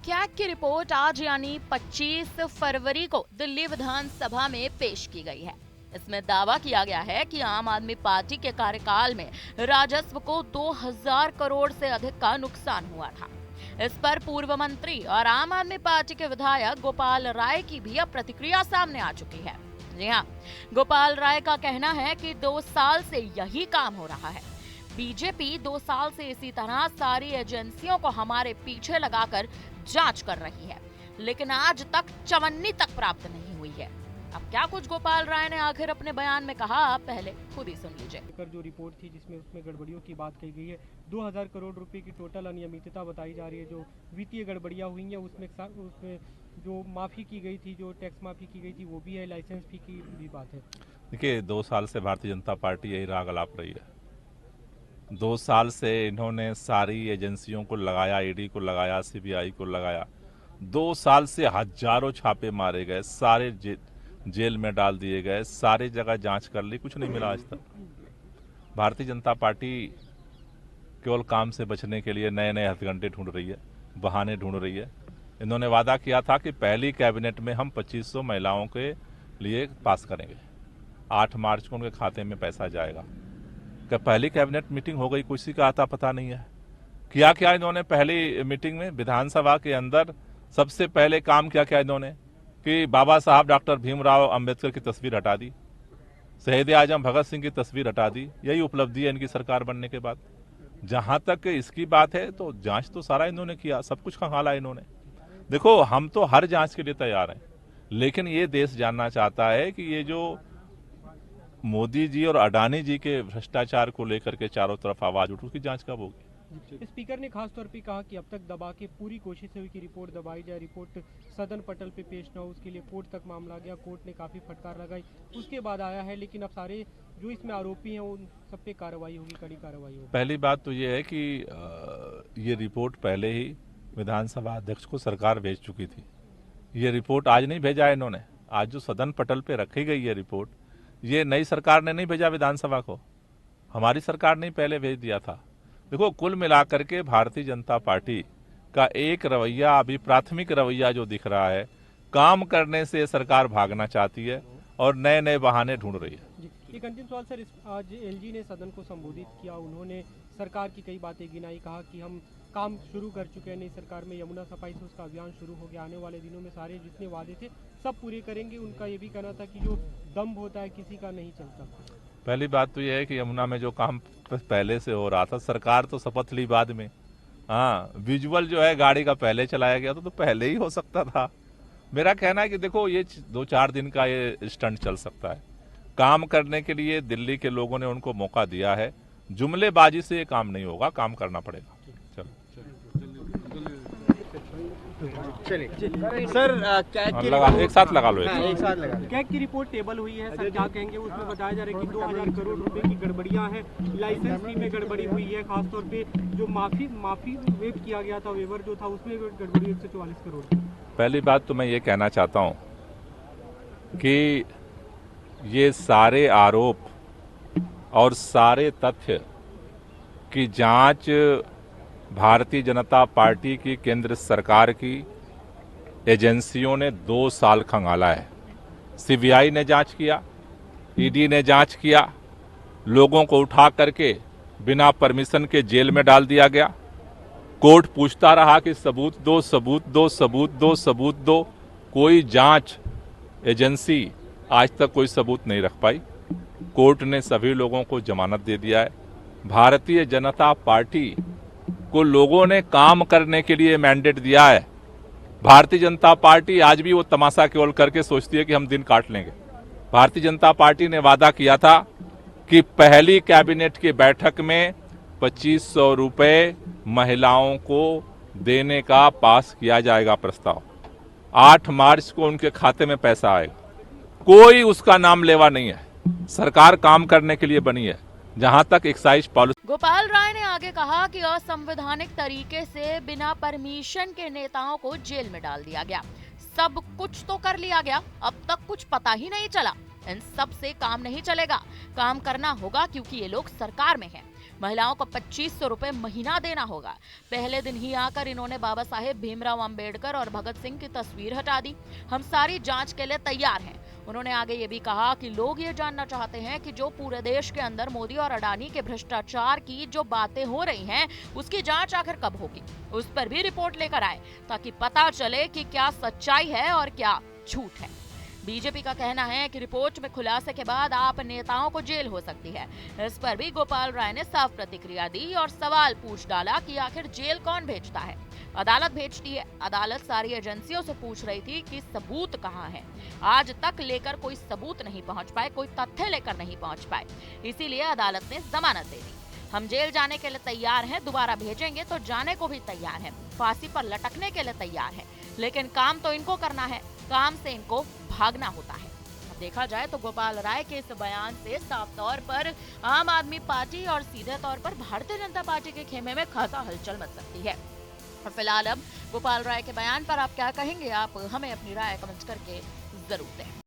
CAG की report आज यानी 25 फरवरी को दिल्ली विधानसभा में पेश की गई है। इसमें दावा किया गया है कि आम आदमी पार्टी के कार्यकाल में राजस्व को 2000 करोड़ से अधिक का नुकसान हुआ था। इस पर पूर्व मंत्री और आम आदमी पार्टी के विधायक गोपाल राय की भी अब प्रतिक्रिया सामने आ चुकी है। जी हाँ, गोपाल राय का कहना है कि 2 साल से यही काम हो रहा है। बीजेपी 2 साल से इसी तरह सारी एजेंसियों को हमारे पीछे लगाकर जांच कर रही है, लेकिन आज तक चवन्नी तक प्राप्त नहीं हुई है। अब क्या कुछ गोपाल राय ने आखिर अपने बयान में कहा, पहले खुद ही सुन लीजिए। जो रिपोर्ट थी जिसमें उसमें गड़बड़ियों की बात कही गई है, 2000 करोड़ रुपए की टोटल अनियमितता बताई जा रही है। जो वित्तीय गड़बड़ियां हुई हैं उसमें जो माफ़ी की गई थी, जो टैक्स माफ़ी की गई थी वो भी है, लाइसेंस फी की भी बात है। देखिए, 2 साल से भारतीय जनता पार्टी यही राग अलाप रही है। 2 साल से इन्होंने सारी एजेंसियों को लगाया, ईडी को लगाया, सीबीआई को लगाया। 2 साल से हजारों छापे मारे गए, सारे जेल में डाल दिए गए, सारी जगह जांच कर ली, कुछ नहीं मिला आज तक। भारतीय जनता पार्टी केवल काम से बचने के लिए नए नए हथकंडे ढूंढ रही है, बहाने ढूंढ रही है। इन्होंने वादा किया था कि पहली कैबिनेट में हम 2500 महिलाओं के लिए पास करेंगे। 8 मार्च को उनके खाते में पैसा जाएगा। क्या पहली कैबिनेट मीटिंग हो गई? किसी का आता पता नहीं है। क्या क्या इन्होंने पहली मीटिंग में विधानसभा के अंदर सबसे पहले काम क्या इन्होंने कि बाबा साहब डॉक्टर भीमराव अंबेडकर की तस्वीर हटा दी, शहीद आजम भगत सिंह की तस्वीर हटा दी। यही उपलब्धि है इनकी सरकार बनने के बाद। जहां तक इसकी बात है तो जांच तो सारा इन्होंने किया, सब कुछ खंगाला इन्होंने। देखो, हम तो हर जांच के लिए तैयार हैं, लेकिन ये देश जानना चाहता है कि ये जो मोदी जी और अडानी जी के भ्रष्टाचार को लेकर के चारों तरफ आवाज उठी, उसकी जांच कब होगी? स्पीकर ने खास तौर पे कहा कि अब तक दबा के पूरी कोशिश हुई कि रिपोर्ट दबाई जाए, रिपोर्ट सदन पटल पे पेश ना हो, उसके लिए कोर्ट तक मामला गया, कोर्ट ने काफी फटकार लगाई, उसके बाद आया है। लेकिन अब सारे जो इसमें आरोपी हैं उन सब पे कार्रवाई होगी, कड़ी कार्रवाई होगी। पहली बात तो ये है कि ये रिपोर्ट पहले ही विधानसभा अध्यक्ष को सरकार भेज चुकी थी। ये रिपोर्ट आज नहीं भेजा है इन्होंने। आज जो सदन पटल पे रखी गई है रिपोर्ट, ये नई सरकार ने नहीं भेजा विधानसभा को, हमारी सरकार ने पहले भेज दिया था। देखो, कुल मिलाकर के भारतीय जनता पार्टी का एक रवैया, अभी प्राथमिक रवैया जो दिख रहा है, काम करने से सरकार भागना चाहती है और नए नए बहाने ढूंढ रही है। एक अंतिम सवाल सर, आज एलजी ने सदन को संबोधित किया, उन्होंने सरकार की कई बातें गिनाई, कहा कि हम काम शुरू कर चुके हैं नई सरकार में, यमुना सफाई से उसका अभियान शुरू हो गया, आने वाले दिनों में सारे जितने वादे थे सब पूरे करेंगे। उनका ये भी कहना था कि जो दम्भ होता है किसी का नहीं चलता। पहली बात तो यह है कि यमुना में जो काम पहले से हो रहा था, सरकार तो शपथ ली बाद में। हाँ, विजुअल जो है गाड़ी का पहले चलाया गया तो पहले ही हो सकता था। मेरा कहना है कि देखो, ये 2-4 दिन का ये स्टंट चल सकता है। काम करने के लिए दिल्ली के लोगों ने उनको मौका दिया है। जुमलेबाजी से ये काम नहीं होगा, काम करना पड़ेगा। चलिए सर, एक साथ लगा लो। कैग की रिपोर्ट टेबल हुई है सर, क्या कहेंगे? उसमें बताया जा रहा है कि 2000 करोड़ रुपए की गड़बड़ियां हैं, लाइसेंस फी में गड़बड़ी हुई है, खासतौर पे जो माफी वेव किया गया था, वेवर जो था उसमें गड़बड़ी 144 करोड़। पहली बात तो मैं ये कहना चाहता हूं कि ये सारे आरोप और सारे तथ्य की जांच भारतीय जनता पार्टी की केंद्र सरकार की एजेंसियों ने 2 साल खंगाला है। सीबीआई ने जांच किया, ईडी ने जांच किया, लोगों को उठा करके बिना परमिशन के जेल में डाल दिया गया। कोर्ट पूछता रहा कि सबूत दो, सबूत दो, सबूत दो, सबूत दो। कोई जांच एजेंसी आज तक कोई सबूत नहीं रख पाई। कोर्ट ने सभी लोगों को जमानत दे दिया है। भारतीय जनता पार्टी को लोगों ने काम करने के लिए मैंडेट दिया है। भारतीय जनता पार्टी आज भी वो तमाशा केवल करके सोचती है कि हम दिन काट लेंगे। भारतीय जनता पार्टी ने वादा किया था कि पहली कैबिनेट की बैठक में 2500 रुपए महिलाओं को देने का पास किया जाएगा प्रस्ताव। 8 मार्च को उनके खाते में पैसा आएगा। कोई उसका नाम लेवा नहीं है। सरकार काम करने के लिए बनी है। जहां तक एक्साइज पॉलिसी। गोपाल राय ने आगे कहा कि असंवैधानिक तरीके से बिना परमिशन के नेताओं को जेल में डाल दिया गया। सब कुछ तो कर लिया गया, अब तक कुछ पता ही नहीं चला। इन सब से काम नहीं चलेगा, काम करना होगा क्योंकि ये लोग सरकार में हैं। महिलाओं को 2500 रुपए महीना देना होगा। पहले दिन ही आकर इन्होंने बाबा साहेब भीमराव अंबेडकर और भगत सिंह की तस्वीर हटा दी। हम सारी जांच के लिए तैयार हैं। उन्होंने आगे ये भी कहा कि लोग ये जानना चाहते हैं कि जो पूरे देश के अंदर मोदी और अडानी के भ्रष्टाचार की जो बातें हो रही हैं, उसकी जांच आखिर कब होगी, उस पर भी रिपोर्ट लेकर आए ताकि पता चले कि क्या सच्चाई है और क्या झूठ है। बीजेपी का कहना है कि रिपोर्ट में खुलासे के बाद आप नेताओं को जेल हो सकती है। इस पर भी गोपाल राय ने साफ प्रतिक्रिया दी और सवाल पूछ डाला कि आखिर जेल कौन भेजता है? अदालत भेजती है। अदालत सारी एजेंसियों से पूछ रही थी कि सबूत कहाँ है। आज तक लेकर कोई सबूत नहीं पहुंच पाए, कोई तथ्य लेकर नहीं पहुंच पाए, इसीलिए अदालत ने जमानत दे दी। हम जेल जाने के लिए तैयार हैं, दोबारा भेजेंगे तो जाने को भी तैयार हैं, फांसी पर लटकने के लिए तैयार हैं, लेकिन काम तो इनको करना है, काम से इनको भागना होता है। अब देखा जाए तो गोपाल राय के इस बयान से साफ तौर पर आम आदमी पार्टी और सीधे तौर पर भारतीय जनता पार्टी के खेमे में खासा हलचल मच सकती है। और फिलहाल अब गोपाल राय के बयान पर आप क्या कहेंगे? आप हमें अपनी राय कमेंट करके जरूर दें।